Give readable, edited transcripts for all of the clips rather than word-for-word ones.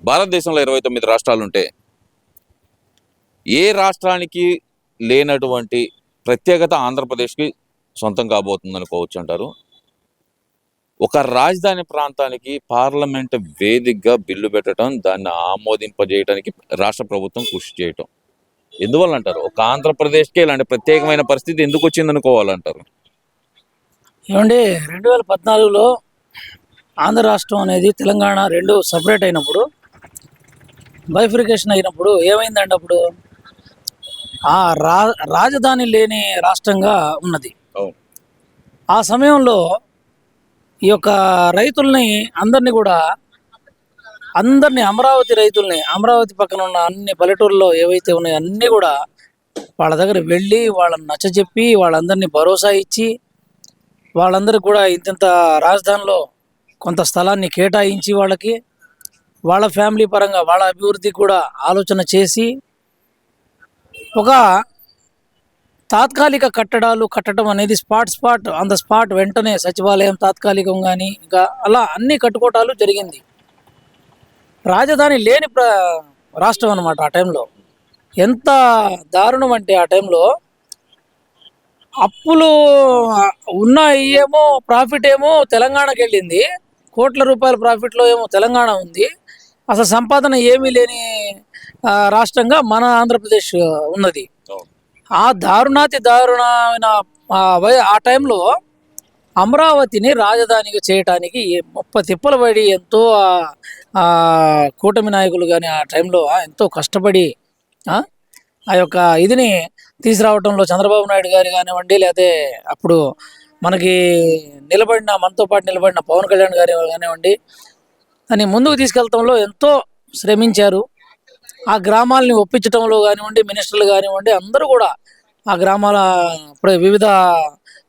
భారతదేశంలో 29 రాష్ట్రాలుంటే ఏ రాష్ట్రానికి లేనటువంటి ప్రత్యేకత ఆంధ్రప్రదేశ్కి సొంతం కాబోతుంది అనుకోవచ్చు అంటారు. ఒక రాజధాని ప్రాంతానికి పార్లమెంట్ వేదికగా బిల్లు పెట్టడం, దాన్ని ఆమోదింపజేయడానికి రాష్ట్ర ప్రభుత్వం కృషి చేయటం ఎందువల్ల అంటారు? ఒక ఆంధ్రప్రదేశ్కి ఇలాంటి ప్రత్యేకమైన పరిస్థితి ఎందుకు వచ్చింది అనుకోవాలంటారు? ఏమండి, 2014లో ఆంధ్ర రాష్ట్రం అనేది తెలంగాణ రెండు సపరేట్ అయినప్పుడు, బైఫికేషన్ అయినప్పుడు ఏమైందండి? అప్పుడు ఆ రాజధాని లేని రాష్ట్రంగా ఉన్నది. ఆ సమయంలో ఈ యొక్క రైతుల్ని అందరినీ అమరావతి రైతుల్ని, అమరావతి పక్కన ఉన్న అన్ని పల్లెటూరులో ఏవైతే ఉన్నాయో అన్నీ కూడా వాళ్ళ దగ్గర వెళ్ళి వాళ్ళని నచ్చజెప్పి వాళ్ళందరినీ భరోసా ఇచ్చి వాళ్ళందరికీ కూడా ఇంత రాజధానిలో కొంత స్థలాన్ని కేటాయించి వాళ్ళ ఫ్యామిలీ పరంగా వాళ్ళ అభివృద్ధికి కూడా ఆలోచన చేసి ఒక తాత్కాలిక కట్టడాలు కట్టడం అనేది స్పాట్ ఆన్ ద స్పాట్ వెంటనే సచివాలయం తాత్కాలికం కానీ ఇంకా అలా అన్ని కట్టుకోవటాలు జరిగింది. రాజధాని లేని రాష్ట్రం అన్నమాట. ఆ టైంలో ఎంత దారుణం అంటే, ఆ టైంలో అప్పులు ఉన్న ఏమో ప్రాఫిట్ ఏమో తెలంగాణకి వెళ్ళింది, కోట్ల రూపాయల ప్రాఫిట్లో ఏమో తెలంగాణ ఉంది. అసలు సంపాదన ఏమీ లేని రాష్ట్రంగా మన ఆంధ్రప్రదేశ్ ఉన్నది. ఆ దారుణమైన ఆ టైంలో అమరావతిని రాజధానిగా చేయటానికి 30 తిప్పలు పడి ఎంతో కూటమి నాయకులు కానీ ఆ టైంలో ఎంతో కష్టపడి ఆ యొక్క ఇదిని తీసుకురావడంలో చంద్రబాబు నాయుడు గారు కానివ్వండి, లేకపోతే అప్పుడు మనతో పాటు నిలబడిన పవన్ కళ్యాణ్ గారు కానివ్వండి, అని ముందుకు తీసుకెళ్లడంలో ఎంతో శ్రమించారు. ఆ గ్రామాలని ఒప్పించడంలో కానివ్వండి, మినిస్టర్లు కానివ్వండి, అందరూ కూడా ఆ గ్రామాల వివిధ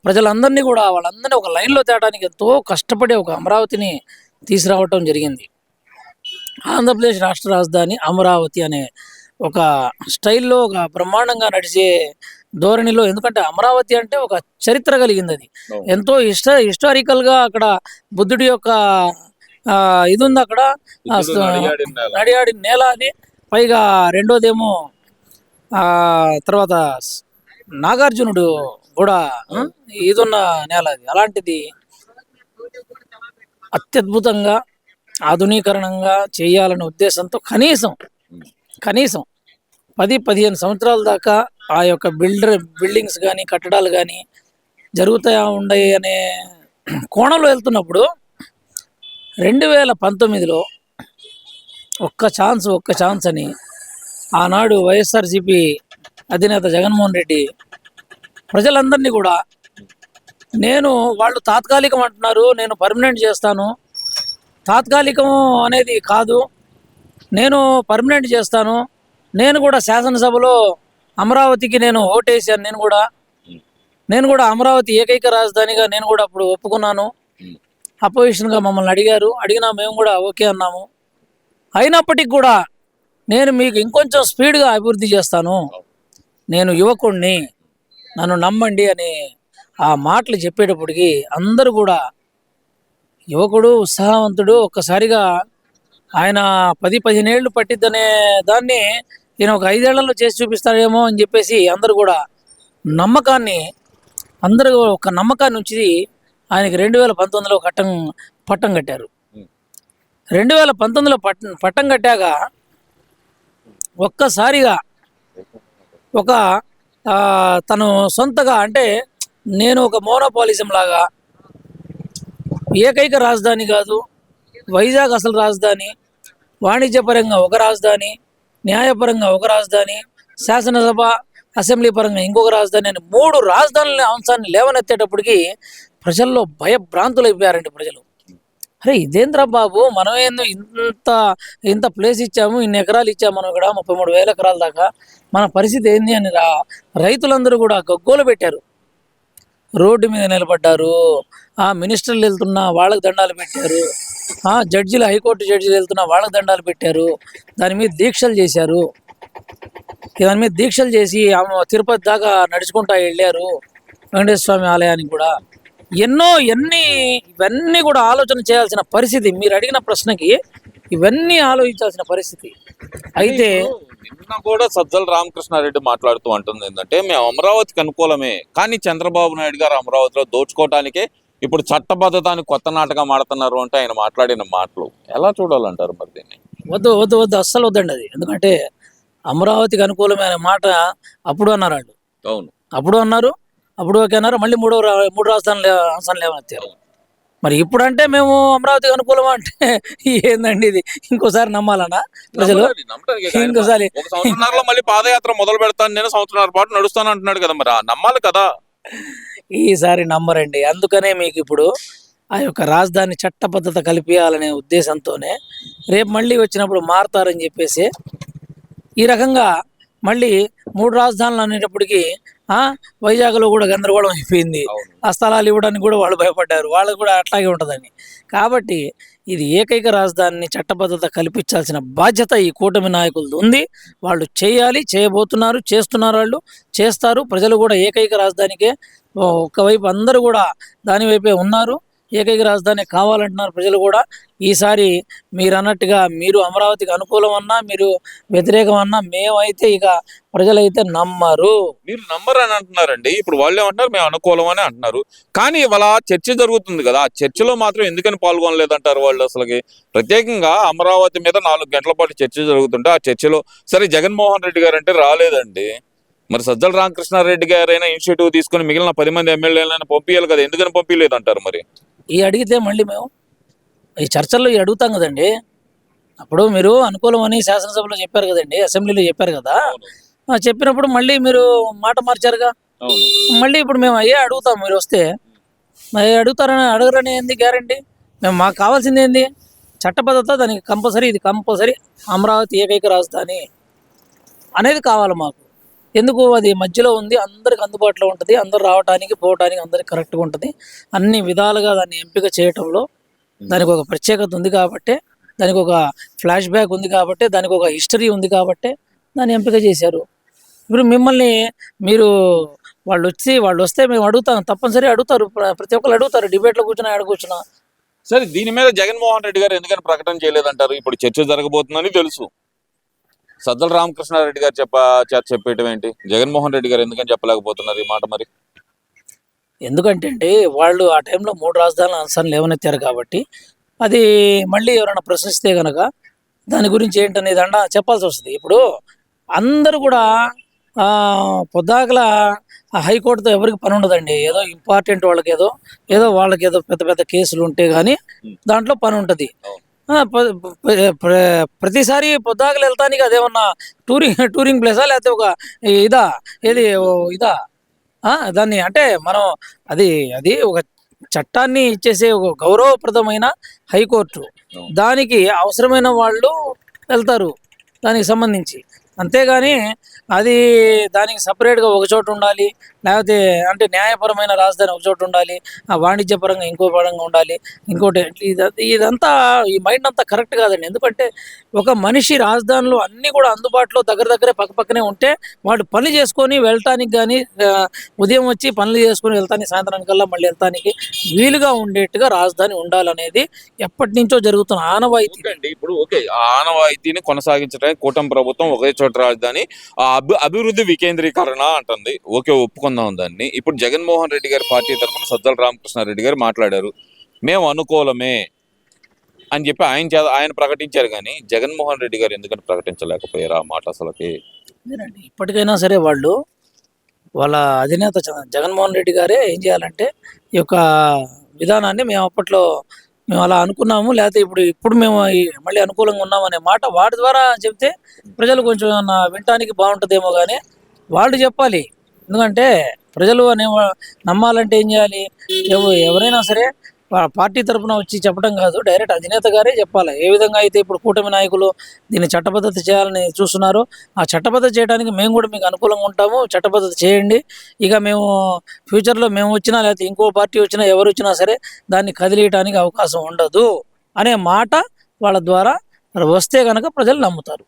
ప్రజలందరినీ కూడా వాళ్ళందరినీ ఒక లైన్లో తేడానికి ఎంతో కష్టపడి ఒక అమరావతిని తీసుకురావటం జరిగింది. ఆంధ్రప్రదేశ్ రాష్ట్ర రాజధాని అమరావతి అనే ఒక స్టైల్లో ఒక బ్రహ్మాండంగా నడిచే ధోరణిలో, ఎందుకంటే అమరావతి అంటే ఒక చరిత్ర కలిగింది. అది ఎంతో హిస్టారికల్గా అక్కడ బుద్ధుడి యొక్క ఇది ఉంది, అక్కడ నడియాడిన నేల అది. పైగా రెండోదేమో తర్వాత నాగార్జునుడు కూడా ఇదున్న నేల అది. అలాంటిది అత్యద్భుతంగా ఆధునీకరణంగా చేయాలనే ఉద్దేశంతో కనీసం 10-15 సంవత్సరాల దాకా ఆ యొక్క బిల్డింగ్స్ కానీ కట్టడాలు కానీ జరుగుతూ ఉన్నాయి అనే కోణంలో వెళ్తున్నప్పుడు 2019లో ఒక్క ఛాన్స్ అని ఆనాడు వైఎస్ఆర్సీపీ అధినేత జగన్మోహన్ రెడ్డి ప్రజలందరినీ కూడా, వాళ్ళు తాత్కాలికం అంటున్నారు, నేను పర్మనెంట్ చేస్తాను, తాత్కాలికం అనేది కాదు, నేను పర్మనెంట్ చేస్తాను, నేను కూడా శాసనసభలో అమరావతికి నేను ఓటేసాను, నేను కూడా అమరావతి ఏకైక రాజధానిగా నేను కూడా అప్పుడు ఒప్పుకున్నాను. అపోజిషన్గా మమ్మల్ని అడిగినా మేము కూడా ఓకే అన్నాము. అయినప్పటికీ కూడా నేను మీకు ఇంకొంచెం స్పీడ్గా అభివృద్ధి చేస్తాను, నేను యువకుడిని, నన్ను నమ్మండి అని ఆ మాటలు చెప్పేటప్పటికి అందరూ కూడా, యువకుడు ఉత్సాహవంతుడు, ఒక్కసారిగా ఆయన 10-15 ఏళ్ళు పట్టిద్దనే దాన్ని ఈయన ఒక 5 ఏళ్లలో చేసి చూపిస్తాడేమో అని చెప్పేసి అందరూ కూడా ఒక నమ్మకాన్ని ఉంచి ఆయనకి 2019లో పట్టం కట్టారు. 2019లో పట్టం కట్టాక ఒక్కసారిగా తను సొంతగా, అంటే నేను ఒక మోనోపాలిజం లాగా, ఏకైక రాజధాని కాదు, వైజాగ్ అసలు రాజధాని, వాణిజ్యపరంగా ఒక రాజధాని, న్యాయపరంగా ఒక రాజధాని, శాసనసభ అసెంబ్లీ పరంగా ఇంకొక రాజధాని అని 3 రాజధానుల అంశాన్ని లేవనెత్తేటప్పటికి ప్రజల్లో భయభ్రాంతులు అయిపోయారండి ప్రజలు. అరే ఇదేంద్రా బాబు, మనం ఏందో ఇంత ప్లేస్ ఇచ్చాము, ఇన్ని ఎకరాలు ఇచ్చాము, మనం ఇక్కడ 33,000 ఎకరాల దాకా, మన పరిస్థితి ఏంది అని రైతులందరూ కూడా గగ్గోలు పెట్టారు. రోడ్డు మీద నిలబడ్డారు, మినిస్టర్లు వెళ్తున్నా వాళ్ళకి దండాలు పెట్టారు, హైకోర్టు జడ్జిలు వెళ్తున్నా వాళ్ళకి దండాలు పెట్టారు, దాని మీద దీక్షలు చేసి తిరుపతి దాకా నడుచుకుంటా వెళ్ళారు, వెంకటేశ్వర స్వామి ఆలయానికి కూడా. ఇవన్నీ కూడా ఆలోచన చేయాల్సిన పరిస్థితి. మీరు అడిగిన ప్రశ్నకి ఇవన్నీ ఆలోచించాల్సిన పరిస్థితి. అయితే నిన్న కూడా సజ్జల రామకృష్ణారెడ్డి మాట్లాడుతూ అంటుంది ఏంటంటే మేము అమరావతికి అనుకూలమే, కానీ చంద్రబాబు నాయుడు గారు అమరావతిలో దోచుకోవటానికే ఇప్పుడు చట్టబద్ధతాన్ని కొత్త నాటకం ఆడుతున్నారు అంటే ఆయన మాట్లాడిన మాటలు ఎలా చూడాలంటారు మరి దీన్ని? వద్దు వద్దు వద్దు, అస్సలు వద్దండి అది. ఎందుకంటే అమరావతికి అనుకూలమైన మాట అప్పుడు అన్నారు వాళ్ళు, అవును, అప్పుడు అన్నారు, అప్పుడు ఓకే అన్నారు, మళ్ళీ మూడు రాజధానులు అంశాలు లేవనెత్తారు. మరి ఇప్పుడంటే మేము అమరావతికి అనుకూలం అంటే ఏందండి ఇది? ఇంకోసారి నమ్మాలనా ప్రజలు? నమ్మడానికి ఆయన ఇంకోసారి ఒక సంవత్సరంలో మళ్ళీ పాదయాత్ర మొదలు పెడతాను, నేను సంవత్సరాల పాటు నడుస్తాను అంటున్నాడు కదా, మరి నమ్మాలి కదా. ఈసారి నమ్మరండి. అందుకనే మీకు ఇప్పుడు ఆ యొక్క రాజధాని చట్టబద్ధత కల్పించాలనే ఉద్దేశంతోనే రేపు మళ్ళీ వచ్చినప్పుడు మారతారని చెప్పేసి ఈ రకంగా మళ్ళీ 3 రాజధానులు అనేటప్పటికి వైజాగ్లో కూడా గందరగోళం అయిపోయింది. అవును. ఆ స్థలాలు ఇవ్వడానికి కూడా వాళ్ళు భయపడ్డారు. వాళ్ళకు కూడా అట్లాగే ఉంటుందని. కాబట్టి ఇది ఏకైక రాజధానిని చట్టబద్ధత కల్పించాల్సిన బాధ్యత ఈ కూటమి నాయకులది ఉంది. వాళ్ళు చేయాలి, చేయబోతున్నారు, చేస్తున్నారు, వాళ్ళు చేస్తారు. ప్రజలు కూడా ఏకైక రాజధానికే ఒకవైపు అందరూ కూడా దాని వైపే ఉన్నారు. ఏకైక రాజధాని కావాలంటున్నారు ప్రజలు కూడా. ఈసారి మీరు అన్నట్టుగా మీరు అమరావతికి అనుకూలం అన్నా, మీరు వ్యతిరేకం అన్నా, మేమైతే ఇక ప్రజలైతే నమ్మరు. మీరు నంబర్ అని అంటున్నారండి, ఇప్పుడు వాళ్ళు ఏమంటున్నారు మేము అనుకూలం అని అంటున్నారు, కానీ ఇవాళ చర్చ జరుగుతుంది కదా, ఆ చర్చలో మాత్రం ఎందుకని పాల్గొనలేదంటారు వాళ్ళు? అసలుకి ప్రత్యేకంగా అమరావతి మీద 4 గంటల పాటు చర్చ జరుగుతుంటే ఆ చర్చలో సరే జగన్మోహన్ రెడ్డి గారు అంటే రాలేదండి, మరి సజ్జల రామకృష్ణారెడ్డి గారైనా ఇనిషియేటివ్ తీసుకుని మిగిలిన 10 మంది ఎమ్మెల్యేలైనా పంపించాలి కదా, ఎందుకని పంపించలేదు అంటారు మరి? ఈ అడిగితే మళ్ళీ మేము ఈ చర్చల్లో ఈ అడుగుతాం కదండి. అప్పుడు మీరు అనుకూలం అని శాసనసభలో చెప్పారు కదండి, అసెంబ్లీలో చెప్పారు కదా. చెప్పినప్పుడు మళ్ళీ మీరు మాట మార్చారుగా. మళ్ళీ ఇప్పుడు మేము అయ్యే అడుగుతాం, మీరు వస్తే మరి అడుగుతారని అడగరని ఏంది గ్యారంటీ? మాకు కావాల్సింది ఏంది? చట్టబద్ధత, దానికి కంపల్సరీ, ఇది కంపల్సరీ అమరావతి ఏకైక రాజధాని అనేది కావాలి మాకు. ఎందుకు అది మధ్యలో ఉంది, అందరికి అందుబాటులో ఉంటుంది, అందరు రావడానికి పోవడానికి అందరికి కరెక్ట్గా ఉంటుంది. అన్ని విధాలుగా దాన్ని ఎంపిక చేయటంలో దానికి ఒక ప్రత్యేకత ఉంది కాబట్టి, దానికి ఒక ఫ్లాష్ బ్యాక్ ఉంది కాబట్టి, దానికి ఒక హిస్టరీ ఉంది కాబట్టి దాన్ని ఎంపిక చేశారు. ఇప్పుడు మిమ్మల్ని మీరు వాళ్ళు వస్తే మేము అడుగుతాం, తప్పనిసరి అడుగుతారు, ప్రతి ఒక్కరు అడుగుతారు. డిబేట్లో కూర్చున్నా, ఆడ కూర్చున్నా. సరే, దీని మీద జగన్మోహన్ రెడ్డి గారు ఎందుకని ప్రకటన చేయలేదంటారు? ఇప్పుడు చర్చ జరగబోతుందని తెలుసు, సజ్జల రామకృష్ణారెడ్డి గారు చెప్పేయటం ఏంటి? జగన్మోహన్ రెడ్డి గారు ఎందుకని చెప్పలేకపోతున్నారు ఈ మాట మరి? ఎందుకంటే అండి, వాళ్ళు ఆ టైంలో 3 రాజధానుల అంశాన్ని లేవనెత్తారు కాబట్టి అది మళ్ళీ ఎవరైనా ప్రశ్నిస్తే కనుక దాని గురించి ఏంటనేది చెప్పాల్సి వస్తుంది. ఇప్పుడు అందరూ కూడా పొద్దాకల హైకోర్టుతో ఎవరికి పని ఉండదండి. ఏదో ఇంపార్టెంట్ వాళ్ళకి ఏదో వాళ్ళకి ఏదో పెద్ద పెద్ద కేసులు ఉంటే కానీ దాంట్లో పని ఉంటుంది. ప్రతిసారి పొద్దాకలు వెళ్తానికి అదేమన్నా టూరింగ్ ప్లేసా, లేకపోతే ఒక ఇదా ఏది ఇదా దాన్ని అంటే మనం అది అది ఒక చట్టాన్ని ఇచ్చేసే ఒక గౌరవప్రదమైన హైకోర్టు. దానికి అవసరమైన వాళ్ళు వెళ్తారు దానికి సంబంధించి. అంతేగాని అది దానికి సపరేట్గా ఒక చోట ఉండాలి, లేకపోతే అంటే న్యాయపరమైన రాజధాని ఒక చోట ఉండాలి, వాణిజ్యపరంగా ఇంకో పరంగా ఉండాలి, ఇంకోటి. ఇదంతా ఈ మైండ్ అంతా కరెక్ట్ కాదండి. ఎందుకంటే ఒక మనిషి రాజధానిలో అన్నీ కూడా అందుబాటులో దగ్గరే పక్కనే ఉంటే వాడు పని చేసుకొని వెళ్ళటానికి కానీ, ఉదయం వచ్చి పనులు చేసుకొని వెళ్తానికి, సాయంత్రానికల్లా మళ్ళీ వెళ్తానికి వీలుగా ఉండేట్టుగా రాజధాని ఉండాలనేది ఎప్పటి నుంచో జరుగుతున్న ఆనవాయితీ. ఇప్పుడు ఓకే, ఆ ఆనవాయితీని కొనసాగించడానికి కూటమి ప్రభుత్వం ఒకే చోట రాజధాని అభివృద్ధి వికేంద్రీకరణ అంటుంది. ఓకే, ఒప్పుకుందాం దాన్ని. ఇప్పుడు జగన్మోహన్ రెడ్డి గారి పార్టీ తరఫున సజ్జల రామకృష్ణారెడ్డి గారు మాట్లాడారు, మేము అనుకూలమే అని చెప్పి ఆయన ప్రకటించారు, కానీ జగన్మోహన్ రెడ్డి గారు ఎందుకని ప్రకటించలేకపోయారు ఆ మాట అసలుకి? ఇప్పటికైనా సరే వాళ్ళ అధినేత జగన్మోహన్ రెడ్డి గారే ఏం చేయాలంటే ఈ యొక్క విధానాన్ని మేము అలా అనుకున్నాము, లేకపోతే ఇప్పుడు మేము మళ్ళీ అనుకూలంగా ఉన్నామనే మాట వాటి ద్వారా చెప్తే ప్రజలు కొంచెం వినటానికి బాగుంటుందేమో. కానీ వాళ్ళు చెప్పాలి. ఎందుకంటే ప్రజలు నమ్మాలంటే ఏం చేయాలి? ఎవరైనా సరే పార్టీ తరఫున వచ్చి చెప్పడం కాదు, డైరెక్ట్ అధినేత గారే చెప్పాలి. ఏ విధంగా అయితే ఇప్పుడు కూటమి నాయకులు దీన్ని చట్టబద్ధత చేయాలని చూస్తున్నారు, ఆ చట్టబద్ధత చేయడానికి మేము కూడా మీకు అనుకూలంగా ఉంటాము, చట్టబద్ధత చేయండి. ఇక మేము ఫ్యూచర్లో మేము వచ్చినా, లేకపోతే ఇంకో పార్టీ వచ్చినా, ఎవరు వచ్చినా సరే దాన్ని కదిలియటానికి అవకాశం ఉండదు అనే మాట వాళ్ళ ద్వారా వస్తే కనుక ప్రజలు నమ్ముతారు.